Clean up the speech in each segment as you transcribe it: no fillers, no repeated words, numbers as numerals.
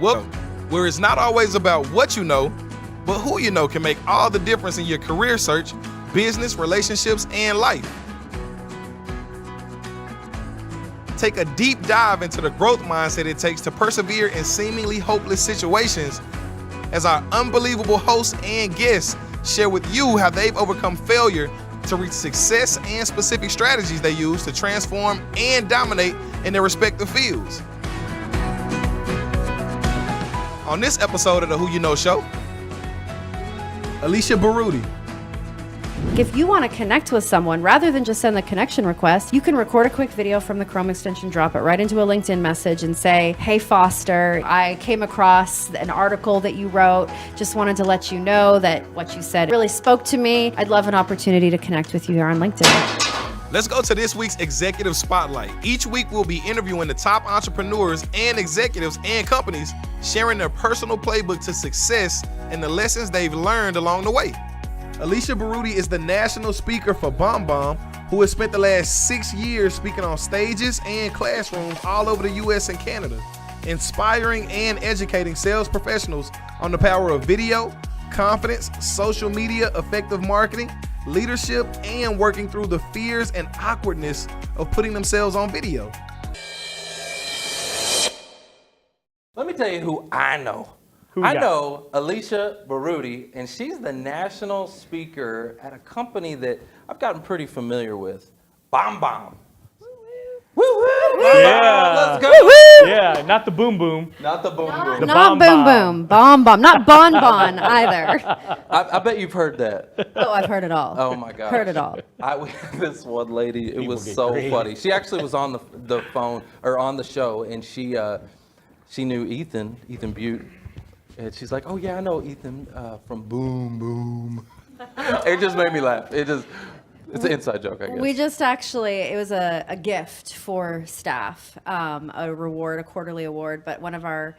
Well, where it's not always about what you know, but who you know can make all the difference in your career search, business, relationships, and life. Take a deep dive into the growth mindset it takes to persevere in seemingly hopeless situations as our unbelievable hosts and guests share with you how they've overcome failure to reach success and specific strategies they use to transform and dominate in their respective fields. On this episode of the Who You Know Show, Alicia Berruti. If you want to connect with someone, rather than just send the connection request, you can record a quick video from the Chrome extension, drop it right into a LinkedIn message and say, hey, Foster, I came across an article that you wrote. Just wanted to let you know that what you said really spoke to me. I'd love an opportunity to connect with you here on LinkedIn. Let's go to this week's Executive Spotlight. Each week, we'll be interviewing the top entrepreneurs and executives and companies sharing their personal playbook to success and the lessons they've learned along the way. Alicia Berruti is the national speaker for BombBomb, who has spent the last 6 years speaking on stages and classrooms all over the US and Canada, inspiring and educating sales professionals on the power of video, confidence, social media, effective marketing, leadership, and working through the fears and awkwardness of putting themselves on video. Let me tell you who I know. I know Alicia Berruti, and she's the national speaker at a company that I've gotten pretty familiar with, BombBomb. Woo-woo! Yeah. Let's go! Woo-woo! Yeah, not the boom boom. Not the boom boom. Not boom boom, bomb bomb, not bon bon either. I bet you've heard that. Oh, I've heard it all. Oh my gosh. Heard it all. We had this one lady, it was get so creative. funny. She actually was on the phone, or on the show, and she knew Ethan Butte. And she's like, oh yeah, I know Ethan from Boom Boom. It just made me laugh. It's an inside joke, I guess. We just actually, it was a gift for staff, a reward, a quarterly award, but one of our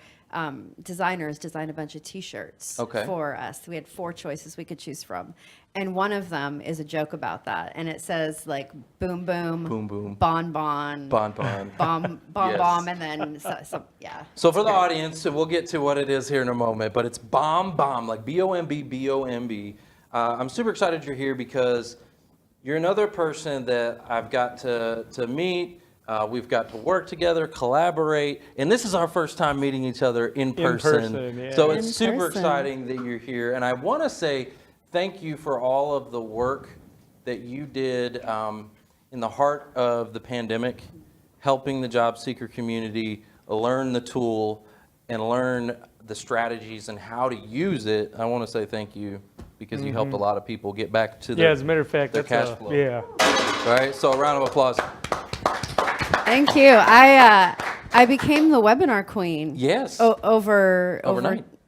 designers designed a bunch of t-shirts for us. We had 4 choices we could choose from. And one of them is a joke about that. And it says like boom, boom, Boom Boom, bon, bon, Bon Bon, bomb, bomb, Yes. bomb, and then, yeah. So for the audience, and we'll get to what it is here in a moment, but it's BombBomb, like B-O-M-B, B-O-M-B. I'm super excited you're here because you're another person that I've got to meet. We've got to work together, collaborate, and this is our first time meeting each other in person. Yeah. So it's In super person. exciting that you're here. And I want to say thank you for all of the work that you did in the heart of the pandemic, helping the job seeker community learn the tool and learn the strategies and how to use it. I want to say thank you because you helped a lot of people get back to Yeah, as a matter of fact, their that's cash flow. Yeah. All right, so a round of applause. Thank you. I became the webinar queen. Yes.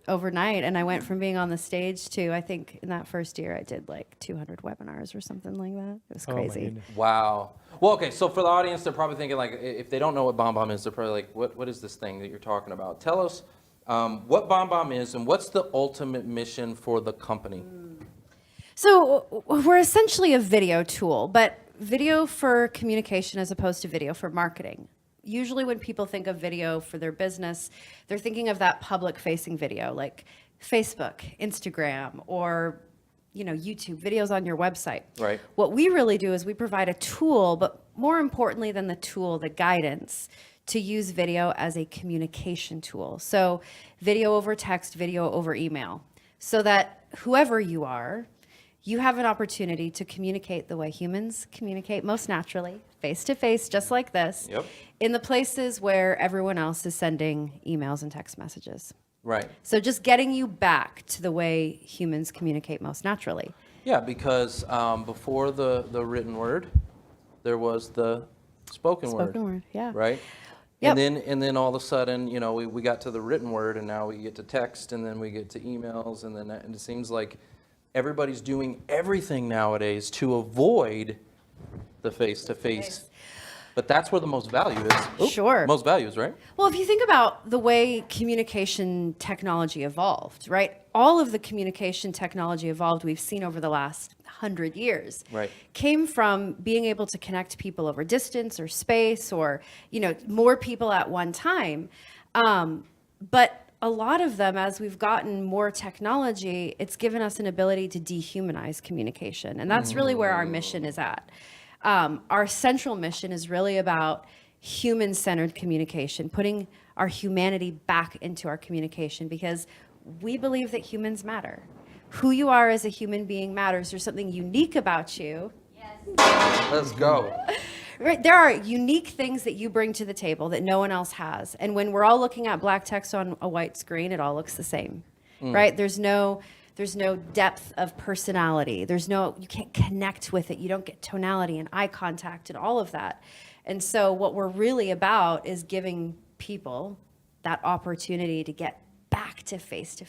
Overnight, and I went from being on the stage to, I think in that first year I did like 200 webinars or something like that. It was Oh, my crazy. goodness. Wow. Well, okay, so for the audience, they're probably thinking, like, if they don't know what BombBomb is, they're probably like, what is this thing that you're talking about? Tell us what BombBomb is and what's the ultimate mission for the company? So we're essentially a video tool, but video for communication as opposed to video for marketing. Usually when people think of video for their business, they're thinking of that public-facing video like Facebook, Instagram, or YouTube, videos on your website. Right. What we really do is we provide a tool, but more importantly than the tool, the guidance to use video as a communication tool. So video over text, video over email, so that whoever you are, you have an opportunity to communicate the way humans communicate most naturally, face to face, just like this, Yep. in the places where everyone else is sending emails and text messages. Right. So just getting you back to the way humans communicate most naturally. Yeah, because before the written word, there was the spoken word. Spoken word, yeah. Right? Yep. And then all of a sudden, we got to the written word, and now we get to text, and then we get to emails, and it seems like everybody's doing everything nowadays to avoid the face-to-face. But that's where the most value is. Sure. Most value is, right? Well, if you think about the way communication technology evolved, right? All of the communication technology evolved we've seen over the last 100 years Right. came from being able to connect people over distance or space or, more people at one time. But a lot of them, as we've gotten more technology, it's given us an ability to dehumanize communication. And that's really where our mission is at. Our central mission is really about human-centered communication, putting our humanity back into our communication, because we believe that humans matter. Who you are as a human being matters. There's something unique about you. Let's go. Right, there are unique things that you bring to the table that no one else has. And when we're all looking at black text on a white screen, it all looks the same, right? There's no depth of personality. You can't connect with it. You don't get tonality and eye contact and all of that. And so what we're really about is giving people that opportunity to get back to face,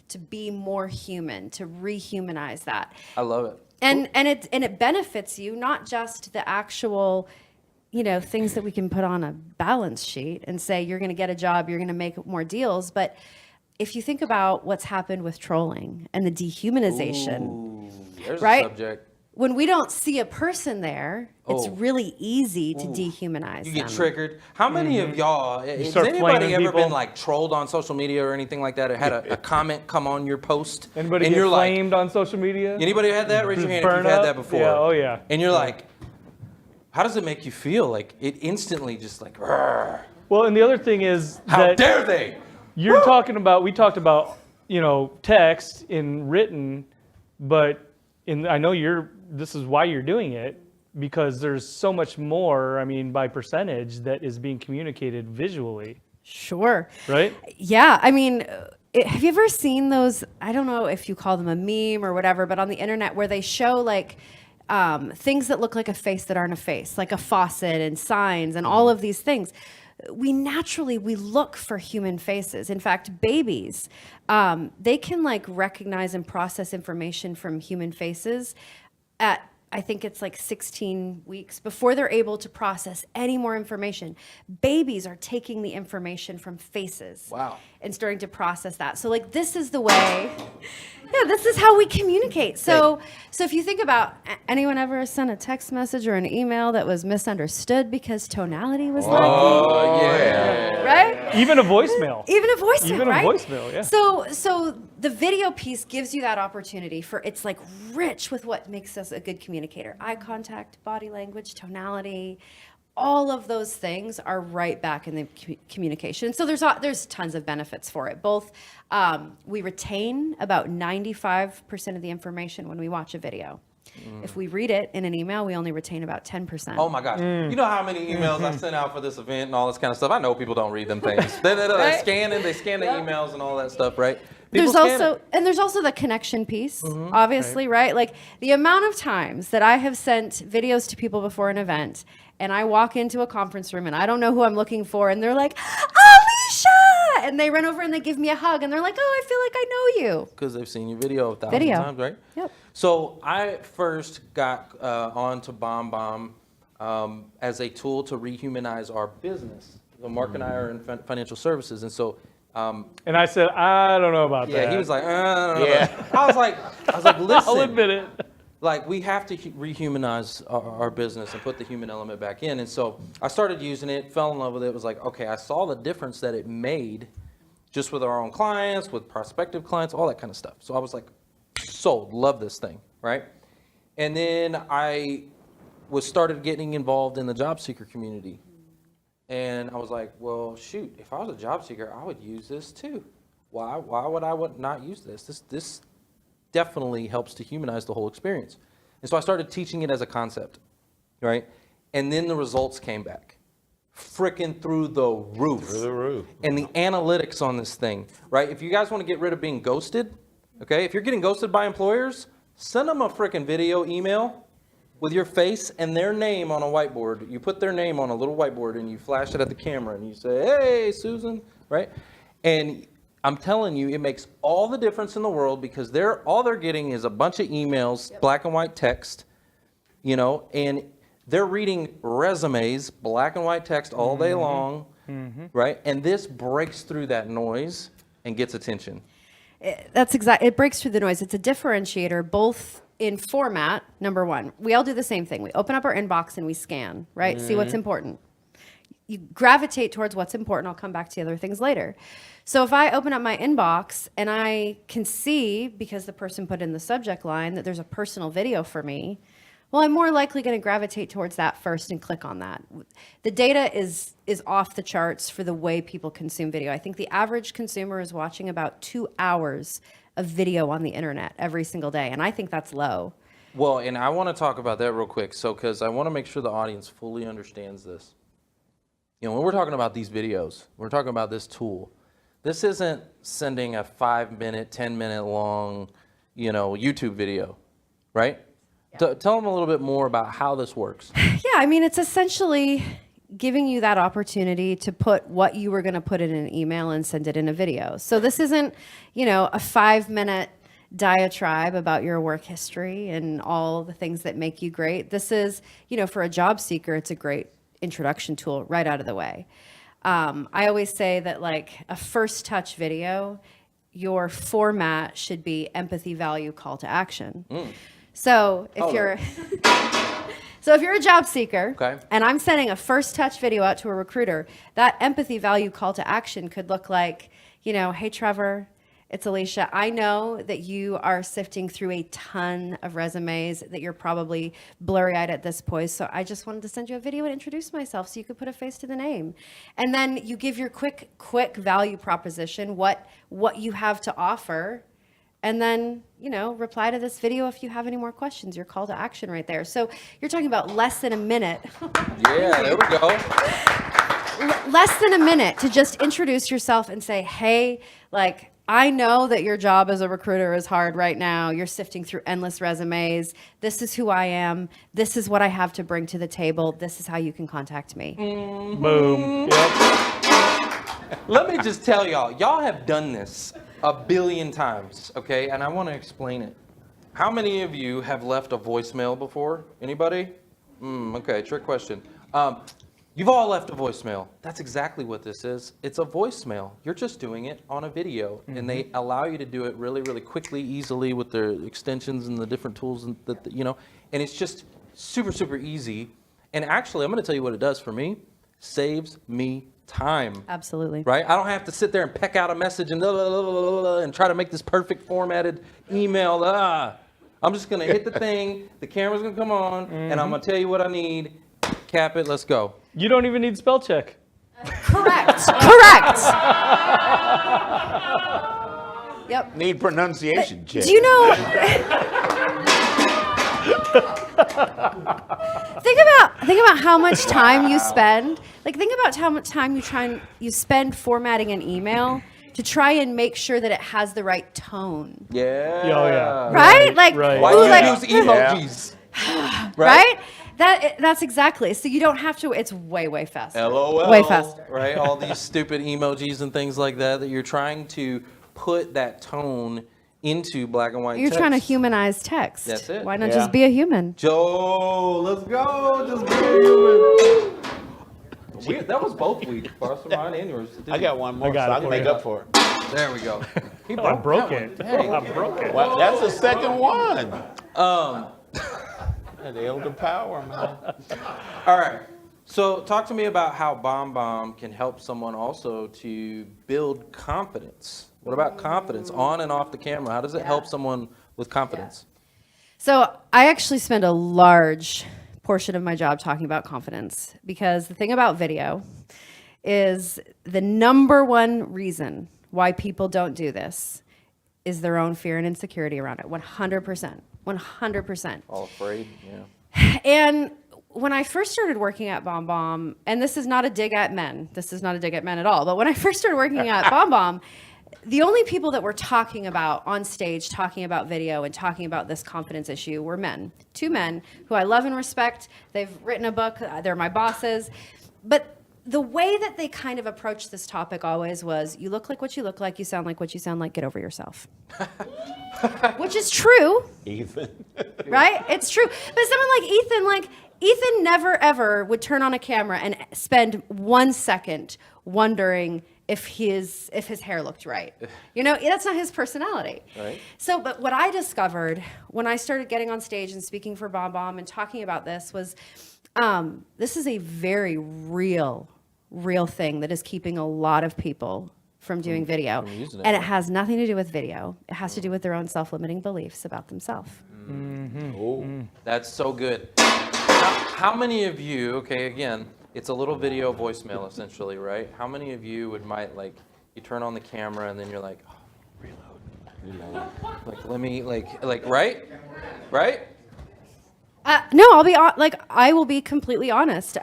to be more human, to rehumanize that. I love it. And it benefits you, not just the actual, things that we can put on a balance sheet and say you're going to get a job, you're going to make more deals. But if you think about what's happened with trolling and the dehumanization, Ooh, there's right? a subject. When we don't see a person there, it's really easy to dehumanize You them. get triggered. How many of y'all, has start anybody flaming ever people. been like trolled on social media or anything like that, or had a comment come on your post? Anybody and get you're like, flamed on social media? anybody had that? Raise your hand if Burn you've had up? that before. Yeah, oh yeah. And you're like, how does it make you feel? Like it instantly just like, "Rrr, Well, and the other thing is how that dare they? we talked about, text in written, but I know this is why you're doing it, because there's so much more, by percentage, that is being communicated visually, Sure. right? Yeah, have you ever seen those, I don't know if you call them a meme or whatever, but on the internet where they show like things that look like a face that aren't a face, like a faucet and signs and all of these things. We look for human faces. In fact, babies, they can like recognize and process information from human faces at, I think it's like 16 weeks before they're able to process any more information. Babies are taking the information from faces. Wow. And starting to process that. So like this is the way, this is how we communicate. So if you think about, anyone ever sent a text message or an email that was misunderstood because tonality was lacking? Oh, yeah. Right? Even a voicemail. Even a voicemail, Even a right? voicemail, yeah. So the video piece gives you that opportunity it's like rich with what makes us a good communicator. Eye contact, body language, tonality, all of those things are right back in the communication. So there's tons of benefits for it. Both, we retain about 95% of the information when we watch a video. If we read it in an email, we only retain about 10%. Oh my gosh. You know how many emails I sent out for this event and all this kind of stuff? I know people don't read them things. They Right? scan the emails and all that stuff, right? There's People scan it. there's also the connection piece, obviously, right? Like the amount of times that I have sent videos to people before an event and I walk into a conference room and I don't know who I'm looking for and they're like, Alicia! And they run over and they give me a hug and they're like, oh, I feel like I know you. Because they've seen your video 1,000 times, right? Yep. So I first got onto BombBomb as a tool to rehumanize our business. So Mark and I are in financial services, and so And I said, I don't know about that. yeah, he was like, I don't know. Yeah. I was like, listen. I'll admit it. Like we have to rehumanize our business and put the human element back in. And so I started using it, fell in love with it. It was like, okay, I saw the difference that it made just with our own clients, with prospective clients, all that kind of stuff. So I was like, sold, love this thing, right? And then I started getting involved in the job seeker community. And I was like, well, shoot, if I was a job seeker, I would use this too. Why would I not use this? This definitely helps to humanize the whole experience. And so I started teaching it as a concept, right? And then the results came back, freaking through the roof. Through the roof. And the analytics on this thing, right? If you guys want to get rid of being ghosted, okay? If you're getting ghosted by employers, send them a freaking video email with your face and their name on a whiteboard. You put their name on a little whiteboard and you flash it at the camera and you say, hey, Susan, right? And I'm telling you, it makes all the difference in the world because all they're getting is a bunch of emails, black and white text, and they're reading resumes, black and white text all day long, right? And this breaks through that noise and gets attention. It breaks through the noise. It's a differentiator both in format, number one. We all do the same thing. We open up our inbox and we scan, right? See what's important. you gravitate towards what's important. I'll come back to the other things later. So if I open up my inbox and I can see, because the person put in the subject line, that there's a personal video for me, well, I'm more likely going to gravitate towards that first and click on that. The data is off the charts for the way people consume video. I think the average consumer is watching about 2 hours of video on the internet every single day, and I think that's low. Well, and I want to talk about that real quick. So, because I want to make sure the audience fully understands this. You know, when we're talking about these videos, we're talking about this tool. This isn't sending a 5-minute, 10-minute long, you know, YouTube video, right? Yeah. Tell them a little bit more about how this works. Yeah, I mean, it's essentially giving you that opportunity to put what you were going to put in an email and send it in a video. So this isn't, you know, a 5-minute diatribe about your work history and all the things that make you great. This is, you know, for a job seeker, it's a great introduction tool right out of the way. I always say that, like, a first touch video, your format should be empathy, value, call to action. So if you're so if you're a job seeker, okay, and I'm sending a first touch video out to a recruiter, that empathy, value, call to action could look like, you know, hey Trevor, it's Alicia. I know that you are sifting through a ton of resumes, that you're probably blurry-eyed at this point. So I just wanted to send you a video and introduce myself so you could put a face to the name. And then you give your quick value proposition, what you have to offer. And then, you know, reply to this video if you have any more questions, your call to action right there. So you're talking about less than a minute. Yeah, there we go. Less than a minute to just introduce yourself and say, hey, like, I know that your job as a recruiter is hard right now. You're sifting through endless resumes. This is who I am. This is what I have to bring to the table. This is how you can contact me. Boom. Yep. Let me just tell y'all have done this a billion times, okay? And I want to explain it. How many of you have left a voicemail before? Anybody? Okay, trick question. You've all left a voicemail. That's exactly what this is. It's a voicemail. You're just doing it on a video, and they allow you to do it really, really quickly, easily with their extensions and the different tools, and you know. And it's just super, super easy. And actually, I'm going to tell you what it does for me. Saves me time. Absolutely. Right? I don't have to sit there and peck out a message and try to make this perfect formatted email. I'm just going to hit the thing. The camera's going to come on, and I'm going to tell you what I need. Cap it. Let's go. You don't even need spell check. Correct. Correct. Yep. Need pronunciation check. Do you know? Think about how much time you spend. Like, think about how much time you spend formatting an email to try and make sure that it has the right tone. Yeah. Oh, yeah. Right? Like, Right. Why ooh, do like, you use emojis? right? That's exactly. So you don't have to. It's way faster. LOL. Way faster. Right? All these stupid emojis and things like that you're trying to put that tone into black and white You're text. trying to humanize text. That's it. Why not Yeah. just be a human? Joe, let's go. Just be a human. That was both weeks. Mine and yours. I got one more, I got so it I can for make you. up for it. There we go. I broke it. Dang. I broke it. Well, that's the second one. The elder power, man. All right. So talk to me about how BombBomb can help someone also to build confidence. What about confidence on and off the camera? How does it help someone with confidence? So I actually spend a large portion of my job talking about confidence, because the thing about video is the number one reason why people don't do this is their own fear and insecurity around it. 100%. 100%. All afraid? Yeah. And when I first started working at BombBomb, and this is not a dig at men. This is not a dig at men at all. But when I first started working at BombBomb, the only people that were talking about on stage, talking about video and talking about this confidence issue were men. 2 men who I love and respect. They've written a book. They're my bosses. But the way that they kind of approached this topic always was, you look like what you look like, you sound like what you sound like, get over yourself. Which is true. Ethan. Right? It's true. But someone like Ethan never ever would turn on a camera and spend 1 second wondering if his hair looked right. You know, that's not his personality. Right. So, but what I discovered when I started getting on stage and speaking for BombBomb and talking about this was, this is a very real real thing that is keeping a lot of people from doing video. from using it, And it right? has nothing to do with video. It has to do with their own self-limiting beliefs about themselves. That's so good. How many of you, okay, again, it's a little video voicemail essentially, right? How many of you might like, you turn on the camera and then you're like, oh, reload. Like, let me, right? Right? No, I will be completely honest.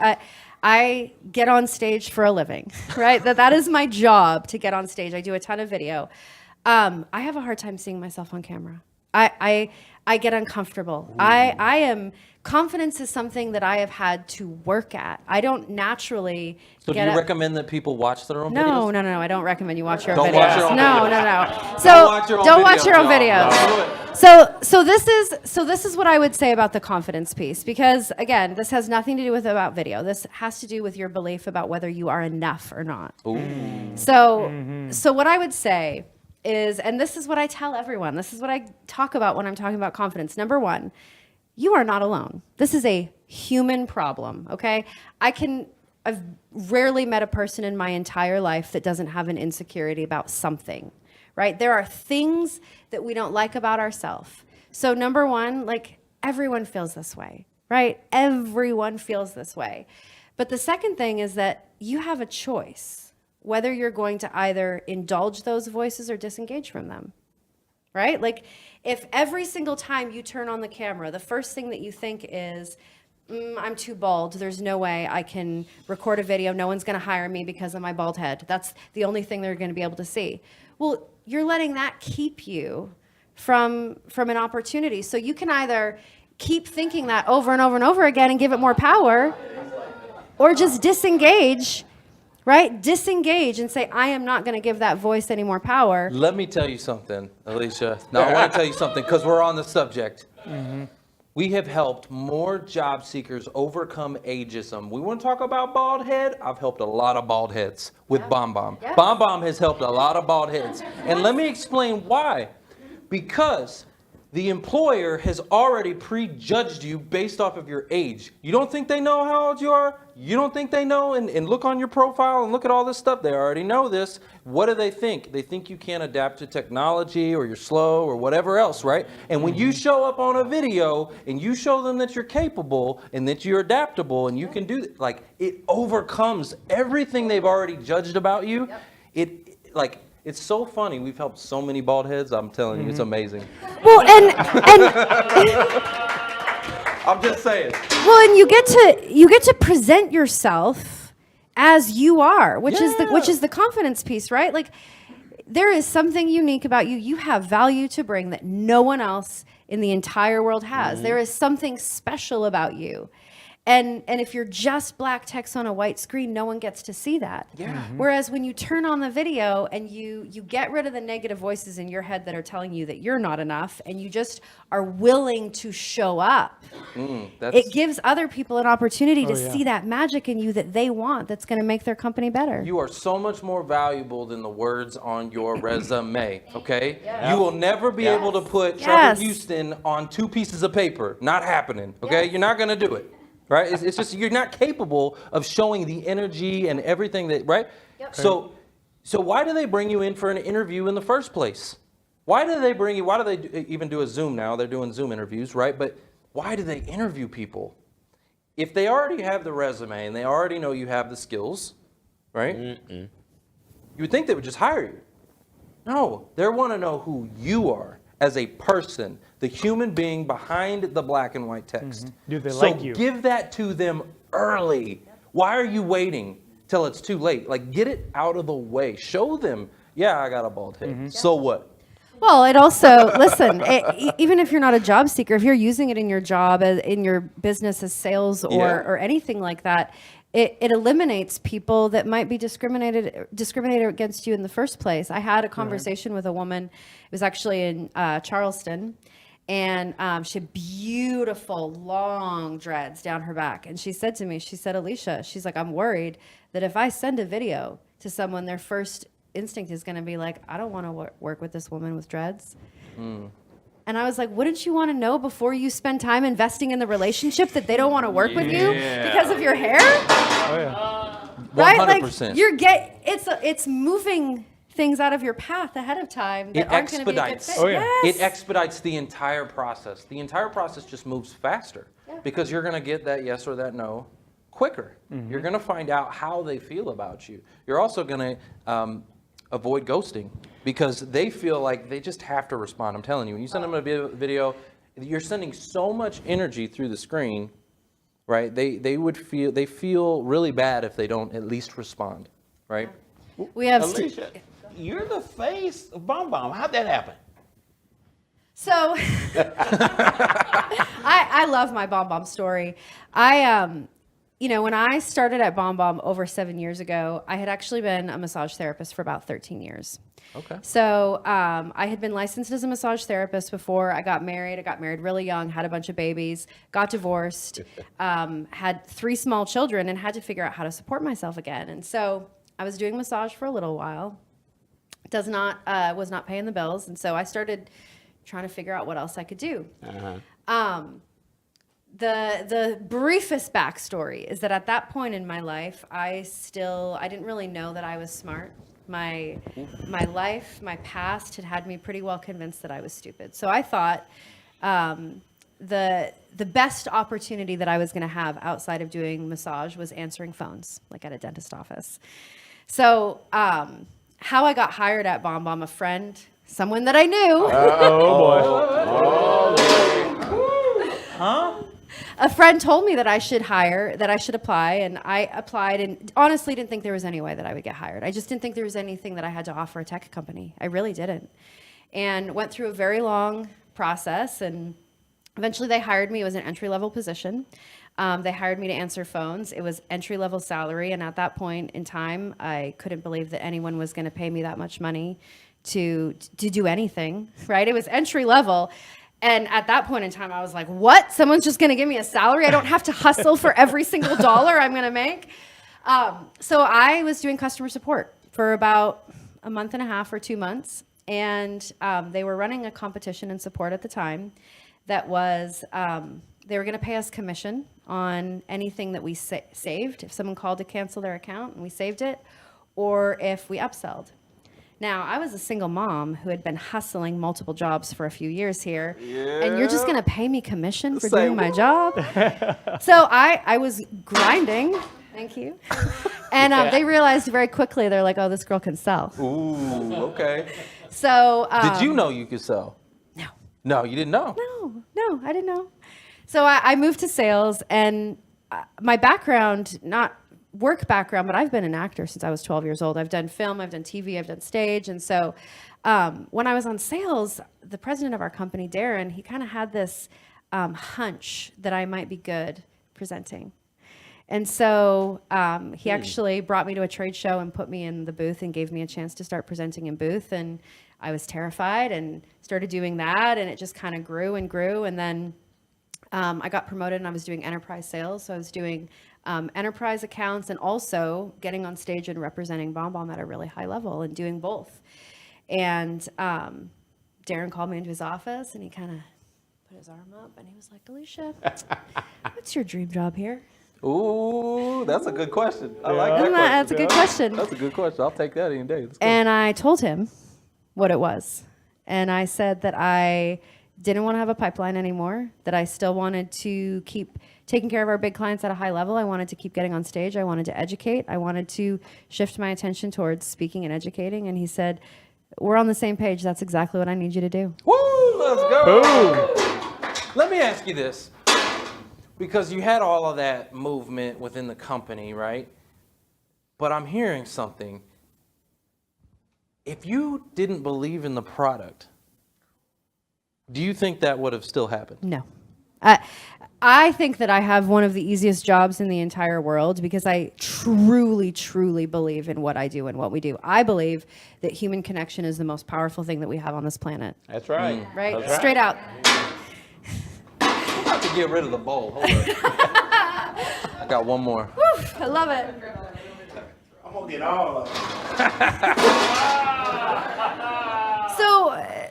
I get on stage for a living, right? That is my job, to get on stage. I do a ton of video. I have a hard time seeing myself on camera. I get uncomfortable. Confidence is something that I have had to work at. I don't naturally So do you recommend that people watch their own videos? No. I don't recommend you watch your own Don't videos. watch your own No. videos. So Don't watch your own videos, y'all. So this is what I would say about the confidence piece, because again, this has nothing to do with about video. This has to do with your belief about whether you are enough or not. So what I would say is, and this is what I tell everyone, this is what I talk about when I'm talking about confidence. Number one, you are not alone. This is a human problem, okay? I've rarely met a person in my entire life that doesn't have an insecurity about something, right? There are things that we don't like about ourselves. So number one, like, everyone feels this way, right? Everyone feels this way. But the second thing is that you have a choice whether you're going to either indulge those voices or disengage from them, right? Like, if every single time you turn on the camera, the first thing that you think is, I'm too bald, there's no way I can record a video, no one's gonna hire me because of my bald head. That's the only thing they're gonna be able to see. Well, you're letting that keep you from an opportunity. So you can either keep thinking that over and over and over again and give it more power, or just disengage, right? Disengage and say, I am not going to give that voice any more power. Let me tell you something, Alicia. Now, I want to tell you something because we're on the subject. We have helped more job seekers overcome ageism. We want to talk about bald head. I've helped a lot of bald heads with Bomb Bomb. Yes. Bomb Bomb has helped a lot of bald heads. And let me explain why. Because the employer has already prejudged you based off of your age. You don't think they know how old you are? You don't think they know and look on your profile and look at all this stuff? They already know this. What do they think? They think you can't adapt to technology, or you're slow, or whatever else, right? And when you show up on a video and you show them that you're capable and that you're adaptable and you can do it, like, it overcomes everything they've already judged about you. It's so funny. We've helped so many bald heads. I'm telling you, it's amazing. Well, and I'm just saying. well, and you get to present yourself as you are, which is the confidence piece, right? Like, there is something unique about you. You have value to bring that no one else in the entire world has. There is something special about you. And if you're just black text on a white screen, no one gets to see that. Yeah. Whereas when you turn on the video and you get rid of the negative voices in your head that are telling you that you're not enough, and you just are willing to show up, it gives other people an opportunity to see that magic in you that they want, that's going to make their company better. You are so much more valuable than the words on your resume, okay? You will never be able to put Trevor Houston on 2 pieces of paper. Not happening, okay? You're not going to do it. Right? It's just, you're not capable of showing the energy and everything that, right? Yep. So why do they bring you in for an interview in the first place? Why do they even do a Zoom now? They're doing Zoom interviews, right? But why do they interview people? If they already have the resume and they already know you have the skills, right? You would think they would just hire you. No, they want to know who you are as a person, the human being behind the black and white text. Do they like you? So give that to them early. Why are you waiting till it's too late? Like, get it out of the way. Show them, yeah, I got a bald head. So what? Well, it also, listen, even if you're not a job seeker, if you're using it in your job, in your business as sales or anything like that, it eliminates people that might be discriminated against you in the first place. I had a conversation with a woman. It was actually in Charleston, and she had beautiful long dreads down her back. And she said to me, she said, Alicia, she's like, I'm worried that if I send a video to someone, their first instinct is going to be like, I don't want to work with this woman with dreads. And I was like, wouldn't you want to know before you spend time investing in the relationship that they don't want to work with you because of your hair? Oh, yeah. right? Like 100%. it's moving things out of your path ahead of time that It aren't going to be a good expedites. fit. Oh, yeah. Yes. It expedites the entire process. The entire process just moves faster because you're going to get that yes or that no quicker. You're going to find out how they feel about you. You're also going to avoid ghosting because they feel like they just have to respond. I'm telling you, when you send them a video, you're sending so much energy through the screen, right? They feel really bad if they don't at least respond, right? We have Alicia, you're the face of Bomb Bomb. How'd that happen? So I love my Bomb Bomb story. When I started at Bomb Bomb over 7 years ago, I had actually been a massage therapist for about 13 years. Okay. So I had been licensed as a massage therapist before I got married. I got married really young, had a bunch of babies, got divorced, had 3 small children, and had to figure out how to support myself again. And so I was doing massage for a little while. Was not paying the bills, and so I started trying to figure out what else I could do. The briefest backstory is that at that point in my life, I didn't really know that I was smart. My life, my past had me pretty well convinced that I was stupid. So I thought the best opportunity that I was going to have outside of doing massage was answering phones, like at a dentist office. So how I got hired at Bomb Bomb, a friend, someone that I knew. A friend told me that I should apply, and I applied and honestly didn't think there was any way that I would get hired. I just didn't think there was anything that I had to offer a tech company. I really didn't. And went through a very long process, and eventually they hired me. It was an entry-level position. They hired me to answer phones. It was entry-level salary, and at that point in time, I couldn't believe that anyone was going to pay me that much money to do anything, right? It was entry-level. And at that point in time, I was like, what? Someone's just going to give me a salary? I don't have to hustle for every single dollar I'm going to make? So I was doing customer support for about a month and a half or 2 months. And they were running a competition in support at the time that was, they were going to pay us commission on anything that we saved. If someone called to cancel their account and we saved it, or if we upselled. Now, I was a single mom who had been hustling multiple jobs for a few years here, and you're just going to pay me commission for doing my job? So I was grinding. Thank you. And they realized very quickly, they're like, oh, this girl can sell. Ooh, okay. So Did you know you could sell? No. No, you didn't know? No, I didn't know. So I moved to sales, and my background, not work background, but I've been an actor since I was 12 years old. I've done film, I've done TV, I've done stage. And so when I was on sales, the president of our company, Darren, he kind of had this hunch that I might be good presenting. And so he actually brought me to a trade show and put me in the booth and gave me a chance to start presenting in booth. And I was terrified and started doing that. And it just kind of grew and grew. And then I got promoted and I was doing enterprise sales. So I was doing enterprise accounts and also getting on stage and representing Bomb Bomb at a really high level and doing both. And Darren called me into his office and he kind of put his arm up and he was like, Alicia, what's your dream job here? Ooh, that's a good question. I like that question. That's a good question. That's a good question. I'll take that any day. Let's go. And I told him what it was. And I said that I didn't want to have a pipeline anymore, that I still wanted to keep taking care of our big clients at a high level. I wanted to keep getting on stage. I wanted to educate. I wanted to shift my attention towards speaking and educating. And he said, we're on the same page. That's exactly what I need you to do. Woo, let's go. Let me ask you this, because you had all of that movement within the company, right? But I'm hearing something. If you didn't believe in the product, do you think that would have still happened? No. I think that I have one of the easiest jobs in the entire world because I truly, truly believe in what I do and what we do. I believe that human connection is the most powerful thing that we have on this planet. That's right. Right? That's right. Straight out. I'm about to get rid of the bowl. Hold on. I got one more. Woo, I love it. I'm going to get all of them.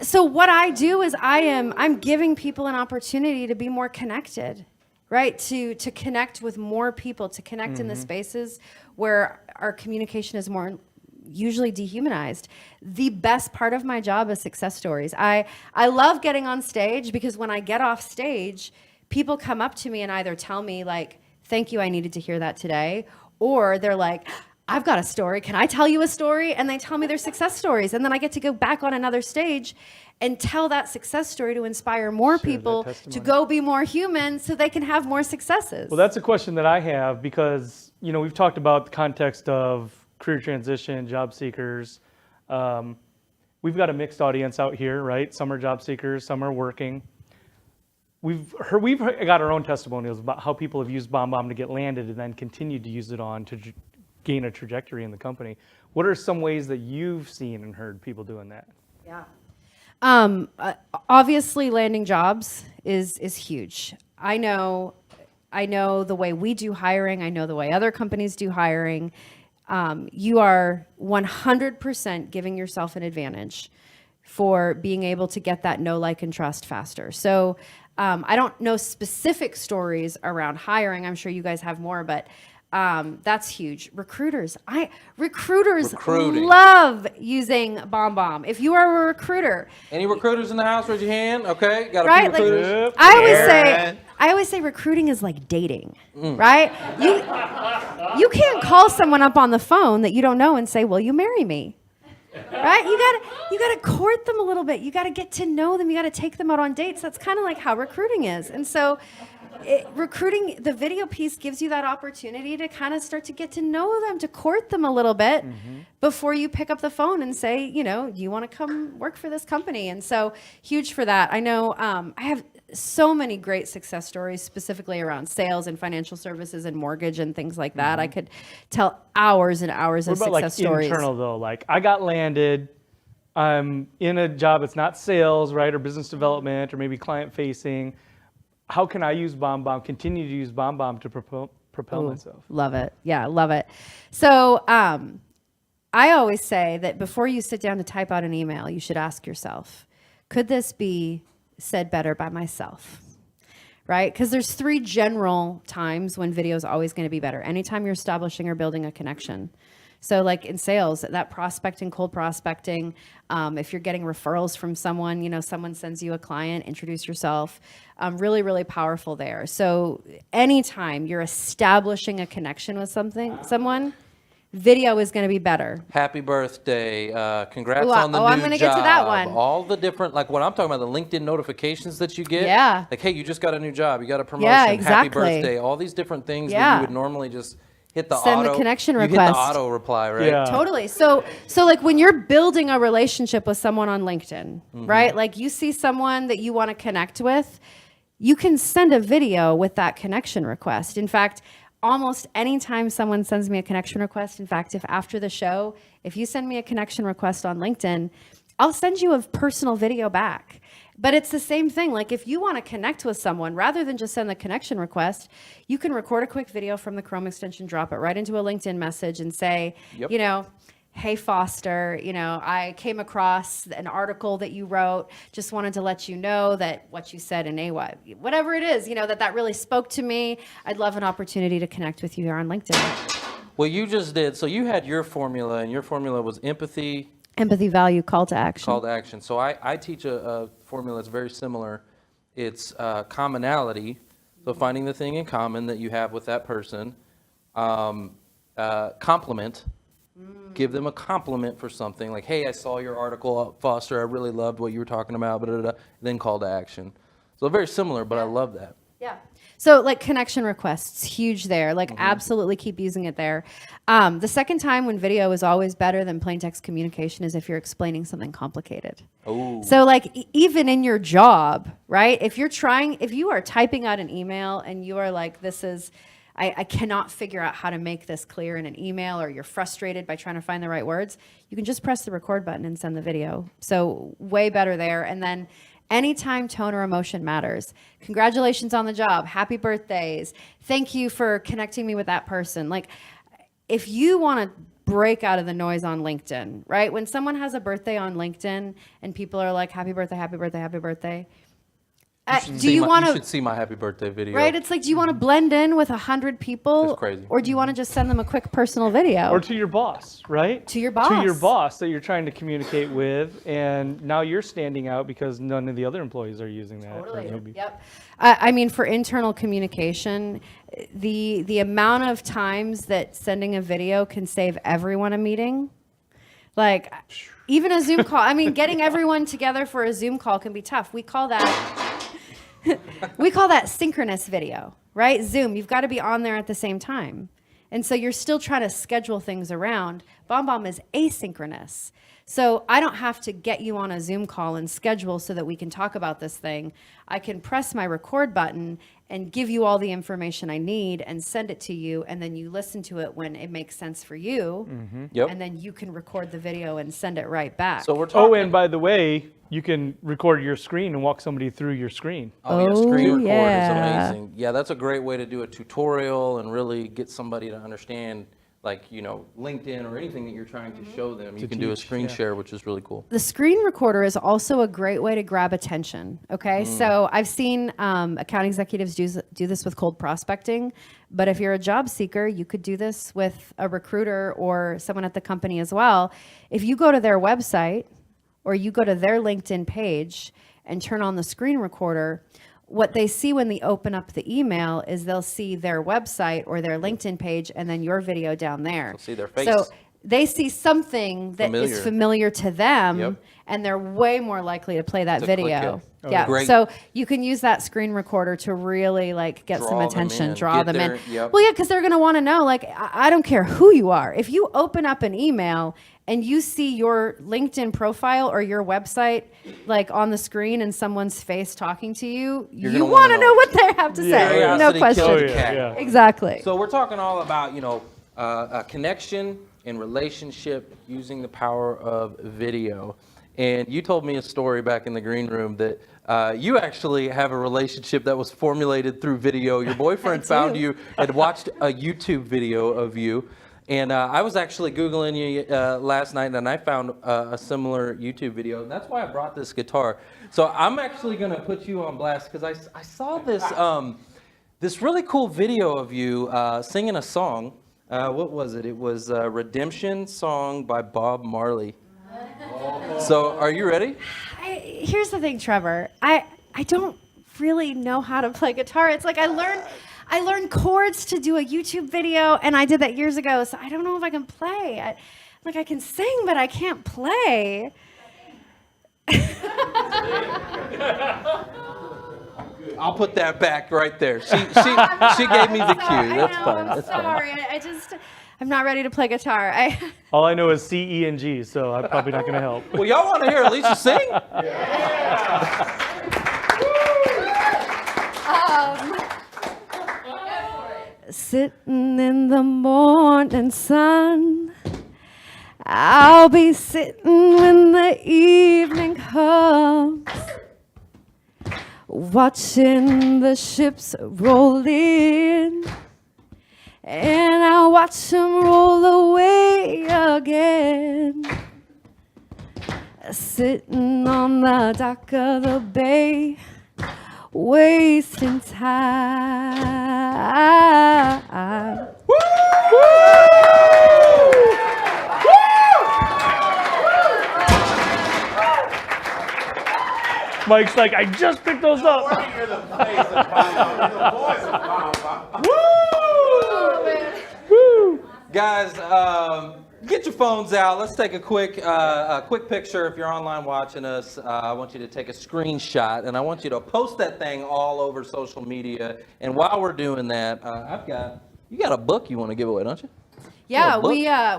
So what I do is I'm giving people an opportunity to be more connected, right? To connect with more people, to connect in the spaces where our communication is more usually dehumanized. The best part of my job is success stories. I love getting on stage because when I get off stage, people come up to me and either tell me like, thank you, I needed to hear that today, or they're like, I've got a story. Can I tell you a story? And they tell me their success stories. And then I get to go back on another stage and tell that success story to inspire more people to go be more human so they can have more successes. Well, that's a question that I have because, we've talked about the context of career transition, job seekers. We've got a mixed audience out here, right? Some are job seekers, some are working. We've got our own testimonials about how people have used BombBomb to get landed and then continued to use it on to gain a trajectory in the company. What are some ways that you've seen and heard people doing that? Yeah. Obviously, landing jobs is huge. I know the way we do hiring. I know the way other companies do hiring. You are 100% giving yourself an advantage for being able to get that know, like, and trust faster. So I don't know specific stories around hiring. I'm sure you guys have more, but that's huge. Recruiters love using BombBomb. If you are a recruiter, Any recruiters in the house? Raise your hand. Okay, got a right? few Like, recruiters. I always say recruiting is like dating, right? You can't call someone up on the phone that you don't know and say, "Will you marry me?" Right? You gotta court them a little bit. You gotta get to know them. You gotta take them out on dates. That's kind of like how recruiting is. And so recruiting, the video piece gives you that opportunity to kind of start to get to know them, to court them a little bit before you pick up the phone and say, you want to come work for this company. And so huge for that. I know I have so many great success stories specifically around sales and financial services and mortgage and things like that. I could tell hours and hours of success stories. Internal though? Like I got landed, I'm in a job that's not sales, right? Or business development or maybe client facing. How can I use BombBomb, continue to use BombBomb to propel myself? Love it. Yeah, love it. So I always say that before you sit down to type out an email, you should ask yourself, could this be said better by myself? Right? Because there's 3 general times when video is always going to be better. Anytime you're establishing or building a connection. So like in sales, that prospecting, cold prospecting, if you're getting referrals from someone, someone sends you a client, introduce yourself, really, really powerful there. So anytime you're establishing a connection with someone, video is going to be better. Happy birthday. Congrats on the new I'm gonna job. get to that one. All the different, like what I'm talking about, the LinkedIn notifications that you get. Yeah. Like, hey, you just got a new job. You got a promotion. Yeah, Happy exactly. birthday. All these different things that Yeah. you would normally just hit the Send auto. the connection You hit request. the auto reply, right? Yeah. Totally. So like when you're building a relationship with someone on LinkedIn, right? Like you see someone that you want to connect with, you can send a video with that connection request. In fact, almost anytime someone sends me a connection request, in fact, if after the show, if you send me a connection request on LinkedIn, I'll send you a personal video back. But it's the same thing. Like if you want to connect with someone, rather than just send the connection request, you can record a quick video from the Chrome extension, drop it right into a LinkedIn message and say, hey, Foster, I came across an article that you wrote. Just wanted to let you know that what you said in whatever it is, that really spoke to me. I'd love an opportunity to connect with you here on LinkedIn. Well, you just did. So you had your formula, and your formula was empathy. Empathy, value, call to action. Call to action. So I teach a formula that's very similar. It's commonality, so finding the thing in common that you have with that person. Compliment. Give them a compliment for something like, hey, I saw your article, Foster. I really loved what you were talking about. Blah, blah, blah. Then call to action. So very similar, but I love that. Yeah. So like connection requests, huge there. Like absolutely keep using it there. The second time when video is always better than plain text communication is if you're explaining something complicated. Oh. So like even in your job, right? If you are typing out an email and you are like, I cannot figure out how to make this clear in an email, or you're frustrated by trying to find the right words, you can just press the record button and send the video. So way better there. And then anytime tone or emotion matters. Congratulations on the job. Happy birthdays. Thank you for connecting me with that person. Like if you want to break out of the noise on LinkedIn, right? When someone has a birthday on LinkedIn and people are like, happy birthday, happy birthday, happy birthday. Do you want You to? should see my happy birthday video. Right? It's like, do you want to blend in with 100 people? It's crazy. Or do you want to just send them a quick personal video? Or to your boss, right? To your boss. To your boss that you're trying to communicate with, and now you're standing out because none of the other employees are using that. or Totally. maybe- Yep. I mean, for internal communication, the amount of times that sending a video can save everyone a meeting, like even a Zoom call. I mean, getting everyone together for a Zoom call can be tough. We call that synchronous video, right? Zoom, you've got to be on there at the same time. And so you're still trying to schedule things around. BombBomb is asynchronous. So I don't have to get you on a Zoom call and schedule so that we can talk about this thing. I can press my record button and give you all the information I need and send it to you, and then you listen to it when it makes sense for you. Yep. And then you can record the video and send it right back. So we're talking. Oh, and by the way, you can record your screen and walk somebody through your screen. Oh, yeah, screen record yeah. is amazing. Yeah, that's a great way to do a tutorial and really get somebody to understand, like, LinkedIn or anything that you're trying to show them. You can do a teach, screen yeah. share, which is really cool. The screen recorder is also a great way to grab attention. Okay, so I've seen account executives do this with cold prospecting, but if you're a job seeker, you could do this with a recruiter or someone at the company as well. If you go to their website or you go to their LinkedIn page and turn on the screen recorder, what they see when they open up the email is they'll see their website or their LinkedIn page and then your video down there. They'll see their face. So they see something that is familiar to them, Yep. and they're way more likely to play that It's a quick video. hit. Yeah. Great. So you can use that screen recorder to really get Draw some them attention, in, draw get them their- in. yep. Well, yeah, because they're going to want to know, I don't care who you are. If you open up an email and you see your LinkedIn profile or your website on the screen and someone's face talking to you, you gonna want to wanna know know. what they have to say. Curiosity No kills question. the cat. yeah. Exactly. So we're talking all about, a connection and relationship using the power of video. And you told me a story back in the green room that you actually have a relationship that was formulated through video. Your boyfriend found you, had watched a YouTube video of you. And I was actually Googling you last night, and I found a similar YouTube video. And that's why I brought this guitar. So I'm actually going to put you on blast because I saw this this really cool video of you singing a song. What was it? It was a Redemption song by Bob Marley. So are you ready? Here's the thing, Trevor. I don't really know how to play guitar. It's like I learned chords to do a YouTube video, and I did that years ago, so I don't know if I can play. I can sing, but I can't play. I'll put that back right there. She gave me the cue. That's fine. I'm That's fine. sorry. I'm not ready to play guitar. All I know is C, E, and G, so I'm probably not going to help. Well, y'all want to hear Alicia sing? Sitting in the morning sun, I'll be sitting when the evening comes, watching the ships roll in, and I'll watch them roll away again. Sitting on the dock of the bay, wasting time. Mike's like, I just picked those up. You're the face of BombBomb. You're the voice of BombBomb. Guys, get your phones out. Let's take a quick picture. If you're online watching us, I want you to take a screenshot, and I want you to post that thing all over social media. And while we're doing that, you got a book you want to give away, don't you? Yeah, book?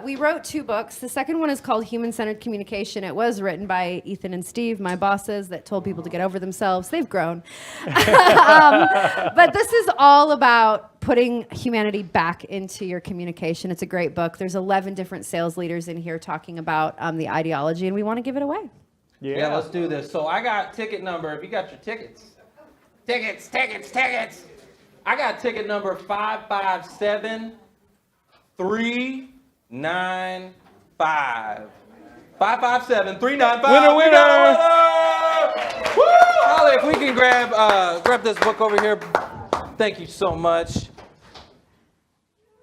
we wrote 2 books. The second one is called Human-Centered Communication. It was written by Ethan and Steve, my bosses that told people to get over themselves. They've grown. But this is all about putting humanity back into your communication. It's a great book. There's 11 different sales leaders in here talking about the ideology, and we want to give it away. Yeah, let's do this. So I got ticket number. If you got your tickets. Tickets. I got ticket number 557. 395. 557 395. Winner, winner! Woo! Holly, if we can grab grab this book over here. Thank you so much.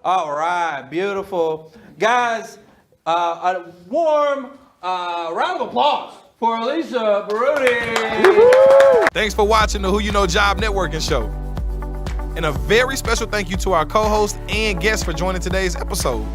All right, beautiful. Guys, a warm round of applause for Alicia Berruti. Thanks for watching the Who You Know Job Networking Show. And a very special thank you to our co-host and guests for joining today's episode.